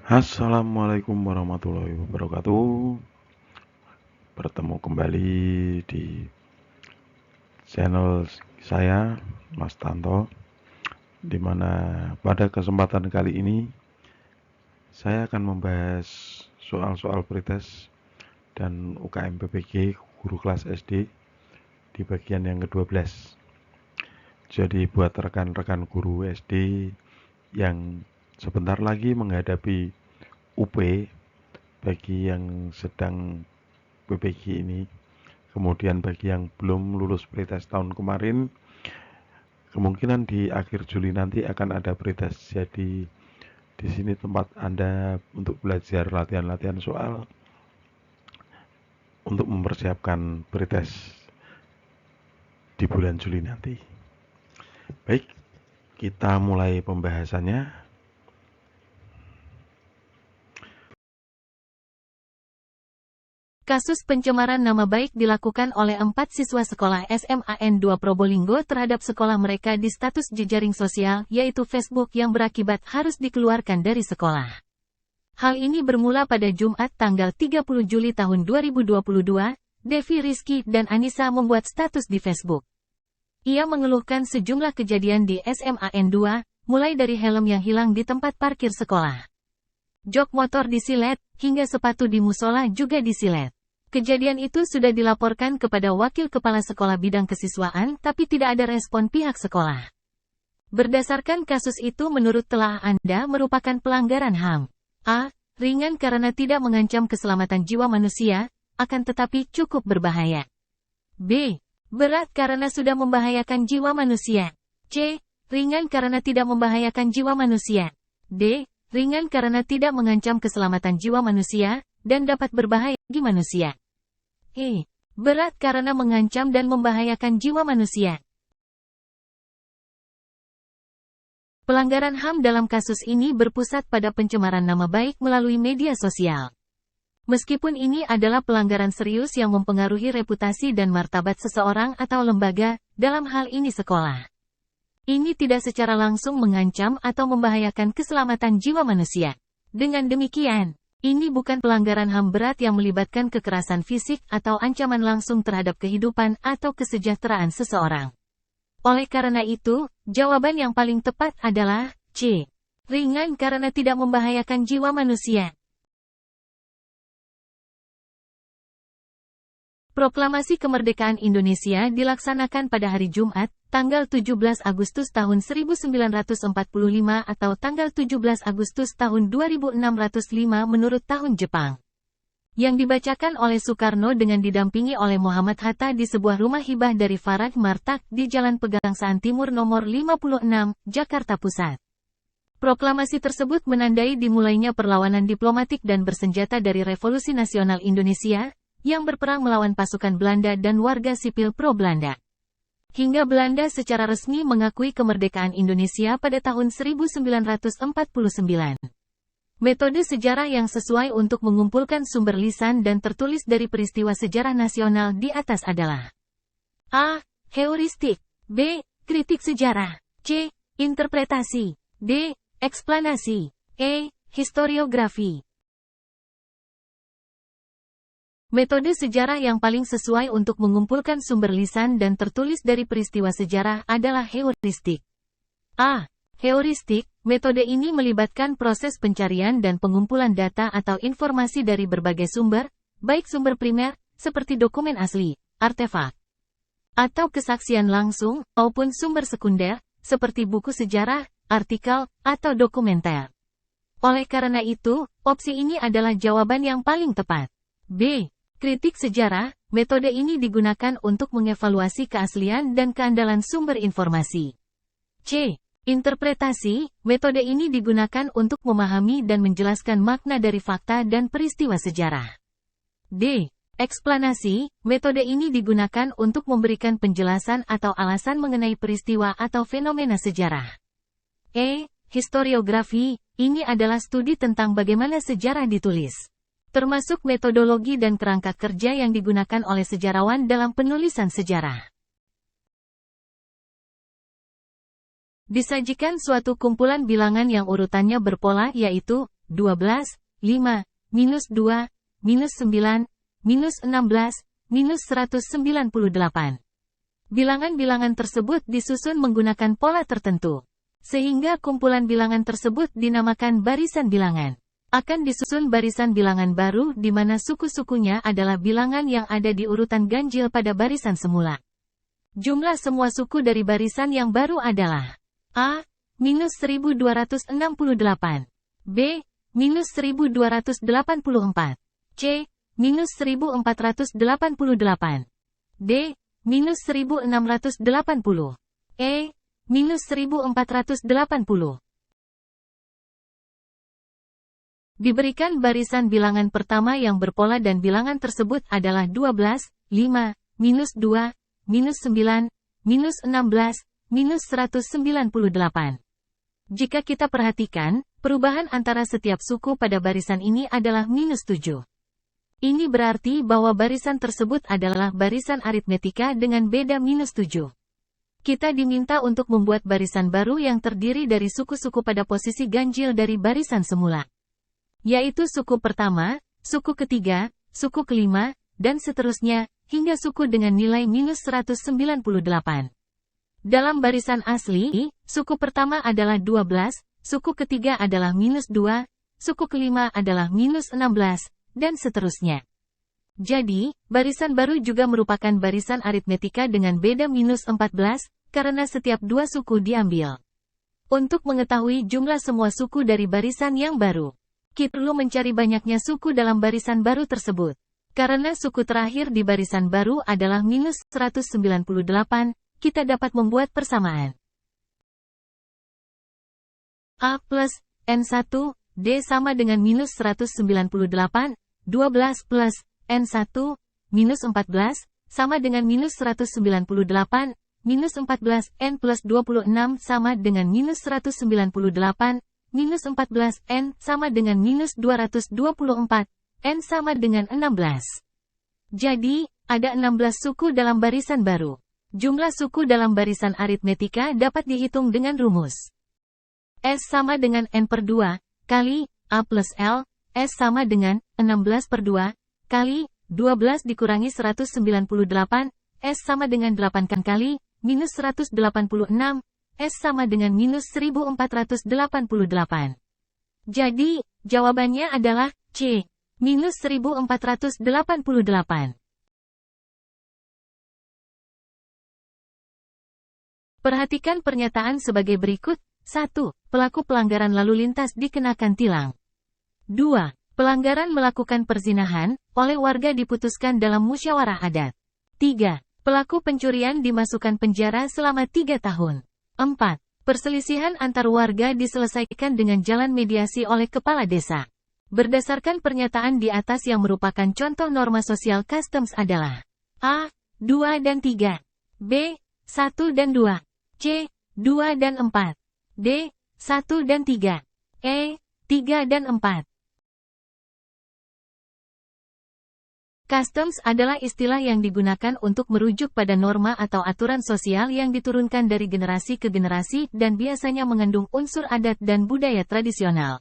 Assalamualaikum warahmatullahi wabarakatuh. Bertemu kembali di channel saya, Mas Tanto, di mana pada kesempatan kali ini saya akan membahas soal-soal pretest dan UKM PPG guru kelas SD di bagian yang ke-12. Jadi buat rekan-rekan guru SD yang sebentar lagi menghadapi UP, bagi yang sedang PPG ini, kemudian bagi yang belum lulus pretest tahun kemarin, kemungkinan di akhir Juli nanti akan ada pretest. Jadi di sini tempat Anda untuk belajar latihan-latihan soal untuk mempersiapkan pretest di bulan Juli nanti. Baik, kita mulai pembahasannya. Kasus pencemaran nama baik dilakukan oleh 4 siswa sekolah SMAN 2 Probolinggo terhadap sekolah mereka di status jejaring sosial, yaitu Facebook, yang berakibat harus dikeluarkan dari sekolah. Hal ini bermula pada Jumat tanggal 30 Juli tahun 2022, Devi, Rizky, dan Anissa membuat status di Facebook. Ia mengeluhkan sejumlah kejadian di SMAN 2, mulai dari helm yang hilang di tempat parkir sekolah, jok motor disilet, hingga sepatu di musola juga disilet. Kejadian itu sudah dilaporkan kepada Wakil Kepala Sekolah Bidang Kesiswaan, tapi tidak ada respon pihak sekolah. Berdasarkan kasus itu, menurut telah Anda merupakan pelanggaran HAM. A. Ringan karena tidak mengancam keselamatan jiwa manusia, akan tetapi cukup berbahaya. B. Berat karena sudah membahayakan jiwa manusia. C. Ringan karena tidak membahayakan jiwa manusia. D. Ringan karena tidak mengancam keselamatan jiwa manusia, dan dapat berbahaya bagi manusia. E. Berat karena mengancam dan membahayakan jiwa manusia. Pelanggaran HAM dalam kasus ini berpusat pada pencemaran nama baik melalui media sosial. Meskipun ini adalah pelanggaran serius yang mempengaruhi reputasi dan martabat seseorang atau lembaga, dalam hal ini sekolah, ini tidak secara langsung mengancam atau membahayakan keselamatan jiwa manusia. Dengan demikian, ini bukan pelanggaran HAM berat yang melibatkan kekerasan fisik atau ancaman langsung terhadap kehidupan atau kesejahteraan seseorang. Oleh karena itu, jawaban yang paling tepat adalah C. Ringan karena tidak membahayakan jiwa manusia. Proklamasi Kemerdekaan Indonesia dilaksanakan pada hari Jumat, tanggal 17 Agustus tahun 1945 atau tanggal 17 Agustus tahun 2605 menurut tahun Jepang. Yang dibacakan oleh Soekarno dengan didampingi oleh Muhammad Hatta di sebuah rumah hibah dari Faraj Martak di Jalan Pegangsaan Timur nomor 56, Jakarta Pusat. Proklamasi tersebut menandai dimulainya perlawanan diplomatik dan bersenjata dari Revolusi Nasional Indonesia, yang berperang melawan pasukan Belanda dan warga sipil pro-Belanda. Hingga Belanda secara resmi mengakui kemerdekaan Indonesia pada tahun 1949. Metode sejarah yang sesuai untuk mengumpulkan sumber lisan dan tertulis dari peristiwa sejarah nasional di atas adalah A. Heuristik. B. Kritik sejarah. C. Interpretasi. D. Eksplanasi. E. Historiografi. Metode sejarah yang paling sesuai untuk mengumpulkan sumber lisan dan tertulis dari peristiwa sejarah adalah heuristik. A. Heuristik, metode ini melibatkan proses pencarian dan pengumpulan data atau informasi dari berbagai sumber, baik sumber primer, seperti dokumen asli, artefak, atau kesaksian langsung, maupun sumber sekunder, seperti buku sejarah, artikel, atau dokumenter. Oleh karena itu, opsi ini adalah jawaban yang paling tepat. B. Kritik sejarah, metode ini digunakan untuk mengevaluasi keaslian dan keandalan sumber informasi. C. Interpretasi, metode ini digunakan untuk memahami dan menjelaskan makna dari fakta dan peristiwa sejarah. D. Eksplanasi, metode ini digunakan untuk memberikan penjelasan atau alasan mengenai peristiwa atau fenomena sejarah. E. Historiografi, ini adalah studi tentang bagaimana sejarah ditulis, termasuk metodologi dan kerangka kerja yang digunakan oleh sejarawan dalam penulisan sejarah. Disajikan suatu kumpulan bilangan yang urutannya berpola, yaitu 12, 5, minus 2, minus 9, minus 16, minus 198. Bilangan-bilangan tersebut disusun menggunakan pola tertentu. Sehingga kumpulan bilangan tersebut dinamakan barisan bilangan. Akan disusun barisan bilangan baru di mana suku-sukunya adalah bilangan yang ada di urutan ganjil pada barisan semula. Jumlah semua suku dari barisan yang baru adalah A, minus 1268, B, minus 1284, C, minus 1488, D, minus 1680, E, minus 1480. Diberikan barisan bilangan pertama yang berpola dan bilangan tersebut adalah 12, 5, minus 2, minus 9, minus 16, minus 198. Jika kita perhatikan, perubahan antara setiap suku pada barisan ini adalah minus 7. Ini berarti bahwa barisan tersebut adalah barisan aritmetika dengan beda minus 7. Kita diminta untuk membuat barisan baru yang terdiri dari suku-suku pada posisi ganjil dari barisan semula. Yaitu suku pertama, suku ketiga, suku kelima, dan seterusnya, hingga suku dengan nilai minus 198. Dalam barisan asli, suku pertama adalah 12, suku ketiga adalah minus 2, suku kelima adalah minus 16, dan seterusnya. Jadi, barisan baru juga merupakan barisan aritmetika dengan beda minus 14, karena setiap dua suku diambil. Untuk mengetahui jumlah semua suku dari barisan yang baru, kita perlu mencari banyaknya suku dalam barisan baru tersebut. Karena suku terakhir di barisan baru adalah minus 198, kita dapat membuat persamaan. A plus N1, D sama dengan minus 198, 12 plus N1, minus 14, sama dengan minus 198, minus 14, N plus 26 sama dengan minus 198, minus 14, N sama dengan minus 224, N sama dengan 16. Jadi, ada 16 suku dalam barisan baru. Jumlah suku dalam barisan aritmetika dapat dihitung dengan rumus. S sama dengan N per 2, kali A plus L, S sama dengan 16 per 2, kali 12 dikurangi 198, S sama dengan 8 kali, minus 186, S sama dengan minus 1488. Jadi, jawabannya adalah C, minus 1488. Perhatikan pernyataan sebagai berikut. 1. Pelaku pelanggaran lalu lintas dikenakan tilang. 2. Pelanggaran melakukan perzinahan, oleh warga diputuskan dalam musyawarah adat. 3. Pelaku pencurian dimasukkan penjara selama 3 tahun. 4. Perselisihan antar warga diselesaikan dengan jalan mediasi oleh kepala desa. Berdasarkan pernyataan di atas yang merupakan contoh norma sosial customs adalah A. 2 dan 3, B. 1 dan 2, C. 2 dan 4, D. 1 dan 3, E. 3 dan 4. Customs adalah istilah yang digunakan untuk merujuk pada norma atau aturan sosial yang diturunkan dari generasi ke generasi dan biasanya mengandung unsur adat dan budaya tradisional.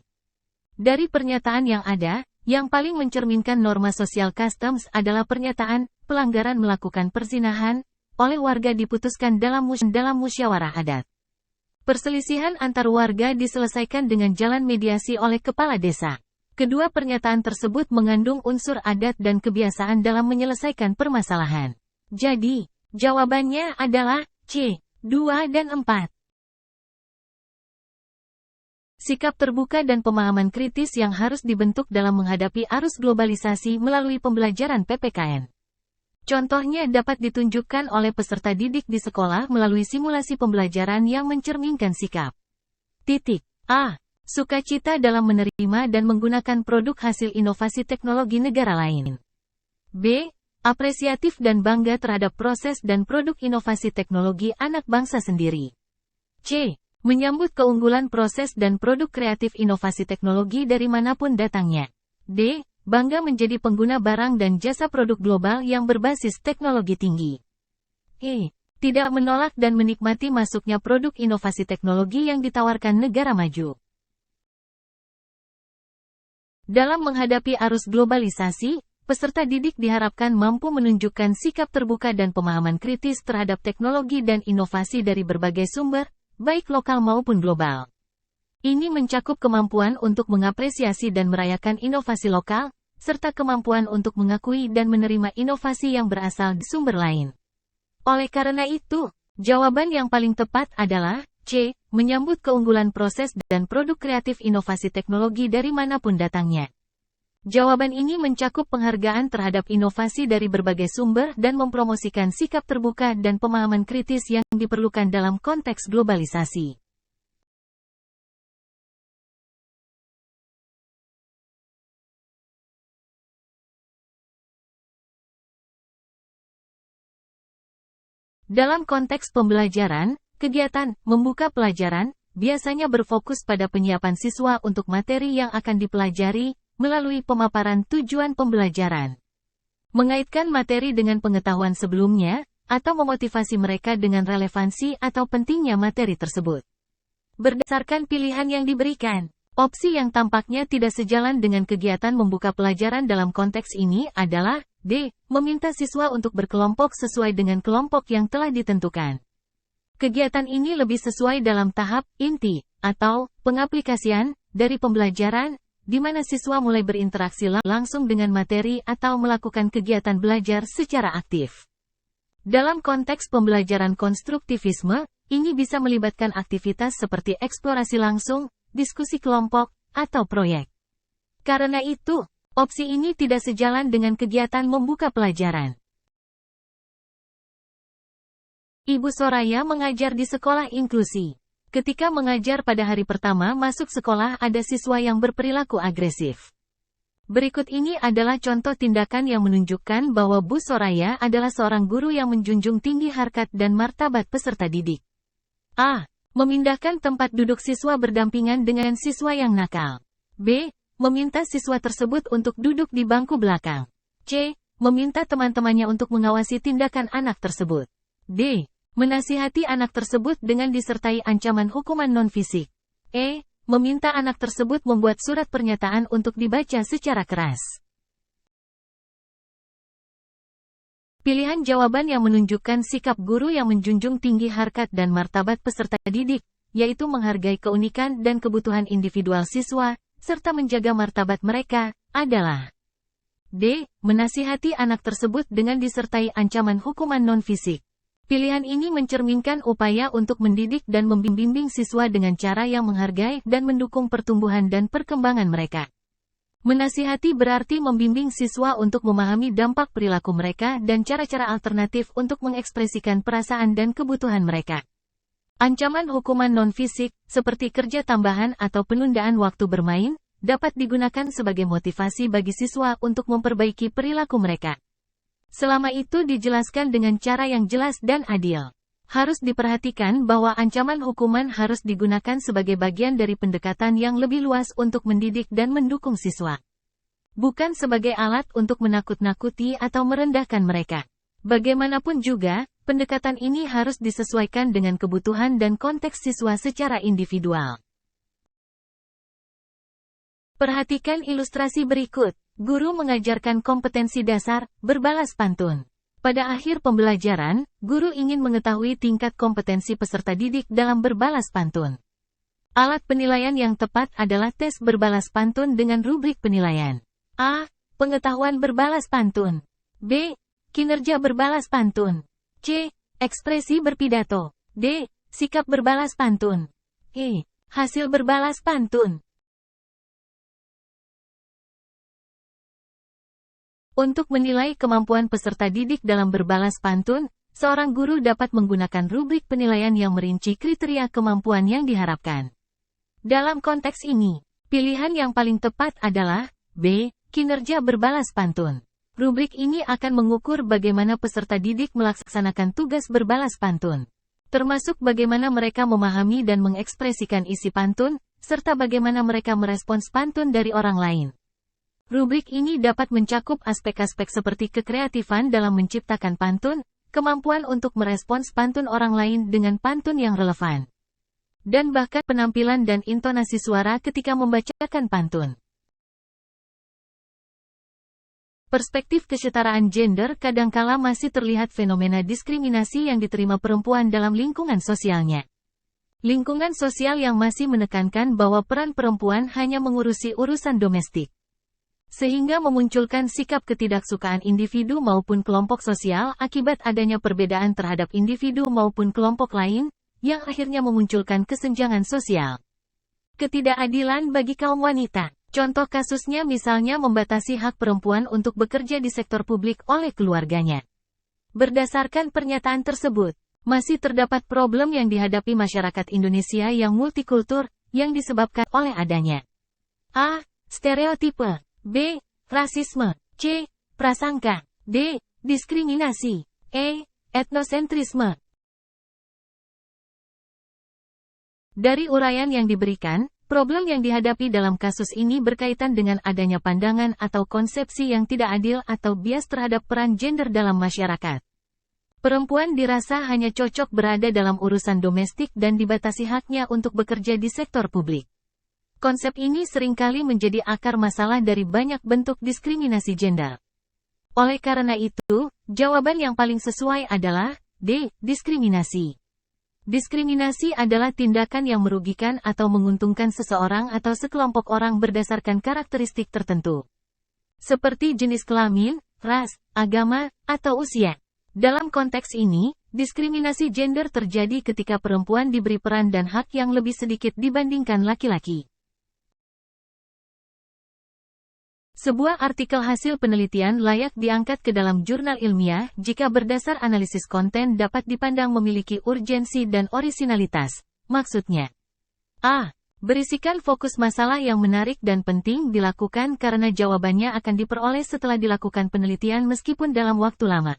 Dari pernyataan yang ada, yang paling mencerminkan norma sosial customs adalah pernyataan, pelanggaran melakukan perzinahan, oleh warga diputuskan dalam musyawarah adat. Perselisihan antar warga diselesaikan dengan jalan mediasi oleh kepala desa. Kedua pernyataan tersebut mengandung unsur adat dan kebiasaan dalam menyelesaikan permasalahan. Jadi, jawabannya adalah C, 2 dan 4. Sikap terbuka dan pemahaman kritis yang harus dibentuk dalam menghadapi arus globalisasi melalui pembelajaran PPKN. Contohnya dapat ditunjukkan oleh peserta didik di sekolah melalui simulasi pembelajaran yang mencerminkan sikap. A. Sukacita dalam menerima dan menggunakan produk hasil inovasi teknologi negara lain. B. Apresiatif dan bangga terhadap proses dan produk inovasi teknologi anak bangsa sendiri. C. Menyambut keunggulan proses dan produk kreatif inovasi teknologi dari manapun datangnya. D. Bangga menjadi pengguna barang dan jasa produk global yang berbasis teknologi tinggi. E. Tidak menolak dan menikmati masuknya produk inovasi teknologi yang ditawarkan negara maju. Dalam menghadapi arus globalisasi, peserta didik diharapkan mampu menunjukkan sikap terbuka dan pemahaman kritis terhadap teknologi dan inovasi dari berbagai sumber, baik lokal maupun global. Ini mencakup kemampuan untuk mengapresiasi dan merayakan inovasi lokal, serta kemampuan untuk mengakui dan menerima inovasi yang berasal dari sumber lain. Oleh karena itu, jawaban yang paling tepat adalah C. Menyambut keunggulan proses dan produk kreatif inovasi teknologi dari manapun datangnya. Jawaban ini mencakup penghargaan terhadap inovasi dari berbagai sumber dan mempromosikan sikap terbuka dan pemahaman kritis yang diperlukan dalam konteks globalisasi. Dalam konteks pembelajaran, kegiatan membuka pelajaran biasanya berfokus pada penyiapan siswa untuk materi yang akan dipelajari melalui pemaparan tujuan pembelajaran. Mengaitkan materi dengan pengetahuan sebelumnya, atau memotivasi mereka dengan relevansi atau pentingnya materi tersebut. Berdasarkan pilihan yang diberikan, opsi yang tampaknya tidak sejalan dengan kegiatan membuka pelajaran dalam konteks ini adalah D. Meminta siswa untuk berkelompok sesuai dengan kelompok yang telah ditentukan. Kegiatan ini lebih sesuai dalam tahap inti atau pengaplikasian dari pembelajaran, di mana siswa mulai berinteraksi langsung dengan materi atau melakukan kegiatan belajar secara aktif. Dalam konteks pembelajaran konstruktivisme, ini bisa melibatkan aktivitas seperti eksplorasi langsung, diskusi kelompok, atau proyek. Karena itu, opsi ini tidak sejalan dengan kegiatan membuka pelajaran. Ibu Soraya mengajar di sekolah inklusi. Ketika mengajar pada hari pertama masuk sekolah, ada siswa yang berperilaku agresif. Berikut ini adalah contoh tindakan yang menunjukkan bahwa Bu Soraya adalah seorang guru yang menjunjung tinggi harkat dan martabat peserta didik. A. Memindahkan tempat duduk siswa berdampingan dengan siswa yang nakal. B. Meminta siswa tersebut untuk duduk di bangku belakang. C. Meminta teman-temannya untuk mengawasi tindakan anak tersebut. D. Menasihati anak tersebut dengan disertai ancaman hukuman non-fisik. E. Meminta anak tersebut membuat surat pernyataan untuk dibaca secara keras. Pilihan jawaban yang menunjukkan sikap guru yang menjunjung tinggi harkat dan martabat peserta didik, yaitu menghargai keunikan dan kebutuhan individual siswa, serta menjaga martabat mereka, adalah D. Menasihati anak tersebut dengan disertai ancaman hukuman non-fisik. Pilihan ini mencerminkan upaya untuk mendidik dan membimbing siswa dengan cara yang menghargai dan mendukung pertumbuhan dan perkembangan mereka. Menasihati berarti membimbing siswa untuk memahami dampak perilaku mereka dan cara-cara alternatif untuk mengekspresikan perasaan dan kebutuhan mereka. Ancaman hukuman non-fisik, seperti kerja tambahan atau penundaan waktu bermain, dapat digunakan sebagai motivasi bagi siswa untuk memperbaiki perilaku mereka. Selama itu dijelaskan dengan cara yang jelas dan adil. Harus diperhatikan bahwa ancaman hukuman harus digunakan sebagai bagian dari pendekatan yang lebih luas untuk mendidik dan mendukung siswa. Bukan sebagai alat untuk menakut-nakuti atau merendahkan mereka. Bagaimanapun juga, pendekatan ini harus disesuaikan dengan kebutuhan dan konteks siswa secara individual. Perhatikan ilustrasi berikut. Guru mengajarkan kompetensi dasar, berbalas pantun. Pada akhir pembelajaran, guru ingin mengetahui tingkat kompetensi peserta didik dalam berbalas pantun. Alat penilaian yang tepat adalah tes berbalas pantun dengan rubrik penilaian. A. Pengetahuan berbalas pantun. B. Kinerja berbalas pantun. C. Ekspresi berpidato. D. Sikap berbalas pantun. E. Hasil berbalas pantun. Untuk menilai kemampuan peserta didik dalam berbalas pantun, seorang guru dapat menggunakan rubrik penilaian yang merinci kriteria kemampuan yang diharapkan. Dalam konteks ini, pilihan yang paling tepat adalah B. Kinerja berbalas pantun. Rubrik ini akan mengukur bagaimana peserta didik melaksanakan tugas berbalas pantun, termasuk bagaimana mereka memahami dan mengekspresikan isi pantun, serta bagaimana mereka merespons pantun dari orang lain. Rubrik ini dapat mencakup aspek-aspek seperti kekreatifan dalam menciptakan pantun, kemampuan untuk merespons pantun orang lain dengan pantun yang relevan, dan bahkan penampilan dan intonasi suara ketika membacakan pantun. perspektif kesetaraan gender kadangkala masih terlihat fenomena diskriminasi yang diterima perempuan dalam lingkungan sosialnya. Lingkungan sosial yang masih menekankan bahwa peran perempuan hanya mengurusi urusan domestik. Sehingga memunculkan sikap ketidaksukaan individu maupun kelompok sosial akibat adanya perbedaan terhadap individu maupun kelompok lain, yang akhirnya memunculkan kesenjangan sosial. Ketidakadilan bagi kaum wanita. Contoh kasusnya misalnya membatasi hak perempuan untuk bekerja di sektor publik oleh keluarganya. Berdasarkan pernyataan tersebut, masih terdapat problem yang dihadapi masyarakat Indonesia yang multikultur, yang disebabkan oleh adanya A. Stereotipe, B. Rasisme, C. Prasangka, D. Diskriminasi, E. Etnosentrisme. Dari uraian yang diberikan, problem yang dihadapi dalam kasus ini berkaitan dengan adanya pandangan atau konsepsi yang tidak adil atau bias terhadap peran gender dalam masyarakat. Perempuan dirasa hanya cocok berada dalam urusan domestik dan dibatasi haknya untuk bekerja di sektor publik. Konsep ini seringkali menjadi akar masalah dari banyak bentuk diskriminasi gender. Oleh karena itu, jawaban yang paling sesuai adalah D. Diskriminasi. Diskriminasi adalah tindakan yang merugikan atau menguntungkan seseorang atau sekelompok orang berdasarkan karakteristik tertentu. Seperti jenis kelamin, ras, agama, atau usia. Dalam konteks ini, diskriminasi gender terjadi ketika perempuan diberi peran dan hak yang lebih sedikit dibandingkan laki-laki. Sebuah artikel hasil penelitian layak diangkat ke dalam jurnal ilmiah jika berdasar analisis konten dapat dipandang memiliki urgensi dan orisinalitas. Maksudnya, A. Berisikan fokus masalah yang menarik dan penting dilakukan karena jawabannya akan diperoleh setelah dilakukan penelitian meskipun dalam waktu lama.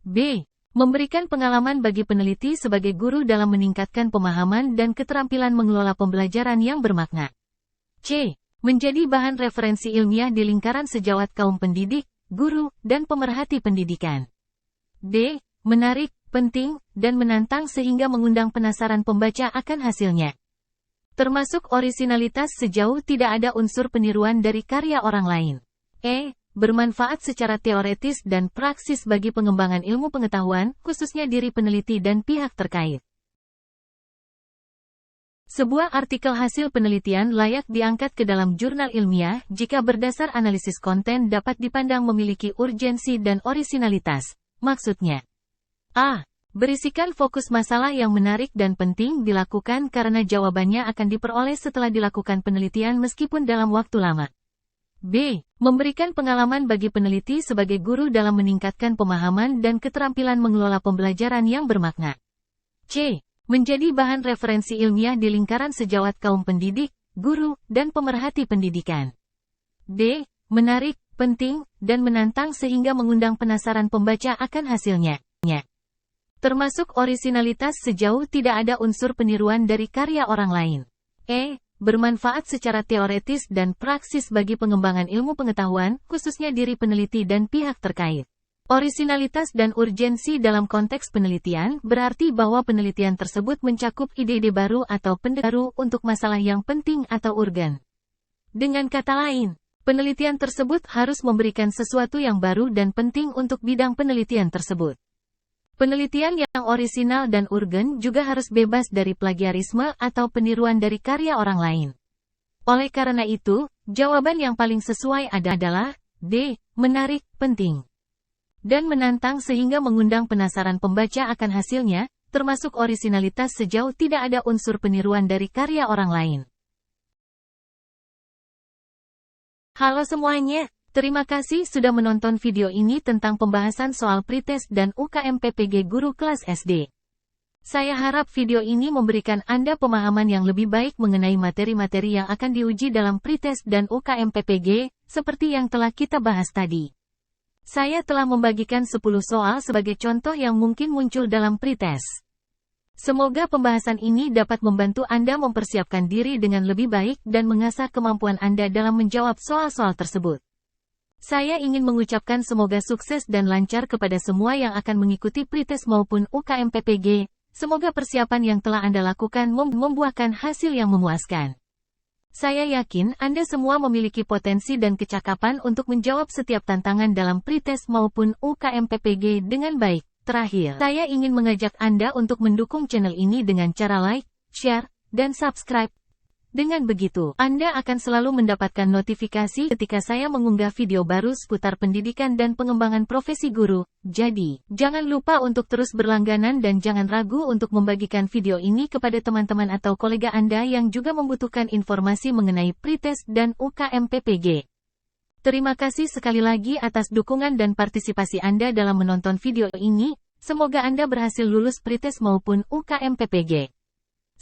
B. Memberikan pengalaman bagi peneliti sebagai guru dalam meningkatkan pemahaman dan keterampilan mengelola pembelajaran yang bermakna. C. Menjadi bahan referensi ilmiah di lingkaran sejawat kaum pendidik, guru, dan pemerhati pendidikan. D. Menarik, penting, dan menantang sehingga mengundang penasaran pembaca akan hasilnya. Termasuk orisinalitas sejauh tidak ada unsur peniruan dari karya orang lain. E. Bermanfaat secara teoretis dan praksis bagi pengembangan ilmu pengetahuan, khususnya diri peneliti dan pihak terkait. Sebuah artikel hasil penelitian layak diangkat ke dalam jurnal ilmiah jika berdasar analisis konten dapat dipandang memiliki urgensi dan orisinalitas. Maksudnya, A. Berisikan fokus masalah yang menarik dan penting dilakukan karena jawabannya akan diperoleh setelah dilakukan penelitian meskipun dalam waktu lama. B. Memberikan pengalaman bagi peneliti sebagai guru dalam meningkatkan pemahaman dan keterampilan mengelola pembelajaran yang bermakna. C. Menjadi bahan referensi ilmiah di lingkaran sejawat kaum pendidik, guru, dan pemerhati pendidikan. D. Menarik, penting, dan menantang sehingga mengundang penasaran pembaca akan hasilnya. Termasuk orisinalitas sejauh tidak ada unsur peniruan dari karya orang lain. E. Bermanfaat secara teoretis dan praksis bagi pengembangan ilmu pengetahuan, khususnya diri peneliti dan pihak terkait. Orisinalitas dan urgensi dalam konteks penelitian berarti bahwa penelitian tersebut mencakup ide-ide baru atau pendekatan baru untuk masalah yang penting atau urgen. Dengan kata lain, penelitian tersebut harus memberikan sesuatu yang baru dan penting untuk bidang penelitian tersebut. Penelitian yang orisinal dan urgen juga harus bebas dari plagiarisme atau peniruan dari karya orang lain. Oleh karena itu, jawaban yang paling sesuai adalah D. Menarik, penting, dan menantang sehingga mengundang penasaran pembaca akan hasilnya, termasuk orisinalitas sejauh tidak ada unsur peniruan dari karya orang lain. Halo semuanya, terima kasih sudah menonton video ini tentang pembahasan soal pretest dan UKM PPG Guru Kelas SD. Saya harap video ini memberikan Anda pemahaman yang lebih baik mengenai materi-materi yang akan diuji dalam pretest dan UKM PPG, seperti yang telah kita bahas tadi. Saya telah membagikan 10 soal sebagai contoh yang mungkin muncul dalam pretest. Semoga pembahasan ini dapat membantu Anda mempersiapkan diri dengan lebih baik dan mengasah kemampuan Anda dalam menjawab soal-soal tersebut. Saya ingin mengucapkan semoga sukses dan lancar kepada semua yang akan mengikuti pretest maupun UKM PPG. Semoga persiapan yang telah Anda lakukan membuahkan hasil yang memuaskan. Saya yakin Anda semua memiliki potensi dan kecakapan untuk menjawab setiap tantangan dalam pretest maupun UKM PPG dengan baik. Terakhir, saya ingin mengajak Anda untuk mendukung channel ini dengan cara like, share, dan subscribe. Dengan begitu, Anda akan selalu mendapatkan notifikasi ketika saya mengunggah video baru seputar pendidikan dan pengembangan profesi guru. Jadi, jangan lupa untuk terus berlangganan dan jangan ragu untuk membagikan video ini kepada teman-teman atau kolega Anda yang juga membutuhkan informasi mengenai pretest dan UKM PPG. Terima kasih sekali lagi atas dukungan dan partisipasi Anda dalam menonton video ini. Semoga Anda berhasil lulus pretest maupun UKM PPG.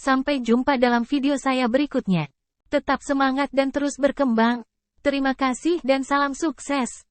Sampai jumpa dalam video saya berikutnya. Tetap semangat dan terus berkembang. Terima kasih dan salam sukses.